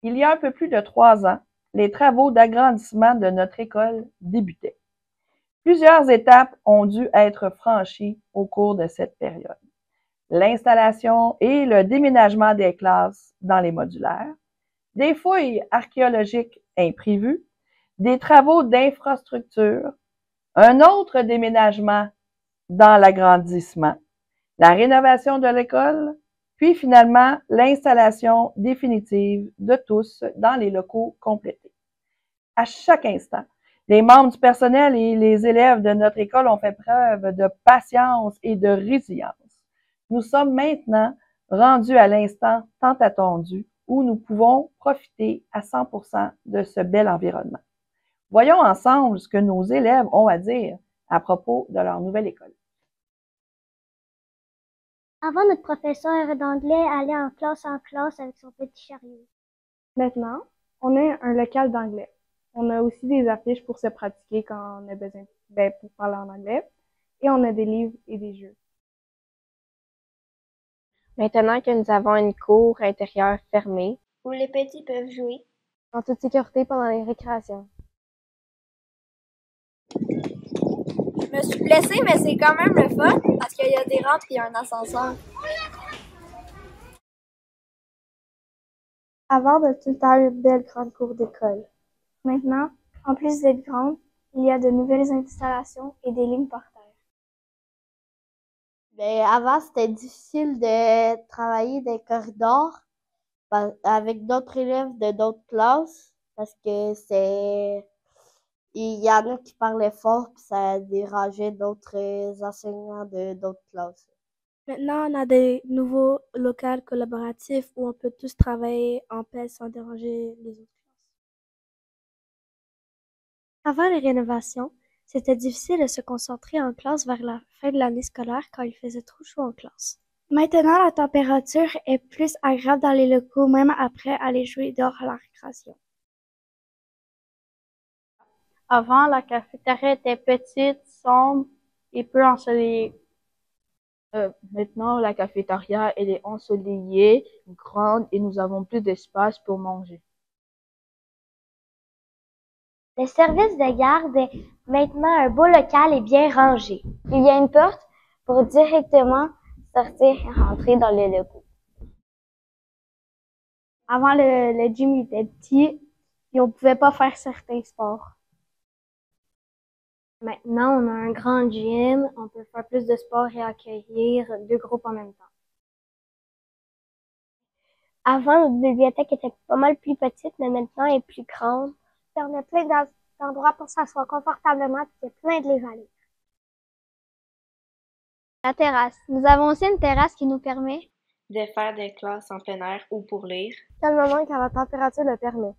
Il y a un peu plus de 3 ans, les travaux d'agrandissement de notre école débutaient. Plusieurs étapes ont dû être franchies au cours de cette période. L'installation et le déménagement des classes dans les modulaires, des fouilles archéologiques imprévues, des travaux d'infrastructure, un autre déménagement dans l'agrandissement, la rénovation de l'école, puis finalement l'installation définitive de tous dans les locaux complétés. À chaque instant, les membres du personnel et les élèves de notre école ont fait preuve de patience et de résilience. Nous sommes maintenant rendus à l'instant tant attendu où nous pouvons profiter à 100% de ce bel environnement. Voyons ensemble ce que nos élèves ont à dire à propos de leur nouvelle école. Avant, notre professeur d'anglais allait en classe avec son petit chariot. Maintenant, on a un local d'anglais. On a aussi des affiches pour se pratiquer quand on a besoin, pour parler en anglais. Et on a des livres et des jeux. Maintenant que nous avons une cour intérieure fermée, où les petits peuvent jouer en toute sécurité pendant les récréations. Je me suis blessée, mais c'est quand même le fun parce qu'il y a des rampes et un ascenseur. Avant, on a tout le temps une belle grande cour d'école. Maintenant, en plus d'être grande, il y a de nouvelles installations et des lignes par terre. Avant, c'était difficile de travailler dans les corridors avec d'autres élèves de d'autres classes parce que il y en a qui parlaient fort puis ça dérangeait d'autres enseignants de d'autres classes. Maintenant, on a des nouveaux locaux collaboratifs où on peut tous travailler en paix sans déranger les autres classes. Avant les rénovations, c'était difficile de se concentrer en classe vers la fin de l'année scolaire quand il faisait trop chaud en classe. Maintenant, la température est plus agréable dans les locaux, même après aller jouer dehors à la récréation. Avant, la cafétéria était petite, sombre et peu ensoleillée. Maintenant, la cafétéria, elle est ensoleillée, grande et nous avons plus d'espace pour manger. Le service de garde est maintenant un beau local et bien rangé. Il y a une porte pour directement sortir et rentrer dans les locaux. Avant, le gym était petit et on pouvait pas faire certains sports. Maintenant, on a un grand gym, on peut faire plus de sport et accueillir 2 groupes en même temps. Avant, notre bibliothèque était pas mal plus petite, mais maintenant elle est plus grande. Et on a plein d'endroits pour s'asseoir confortablement et il y a plein de livres à lire. La terrasse. Nous avons aussi une terrasse qui nous permet de faire des classes en plein air ou pour lire. à le moment quand la température le permet.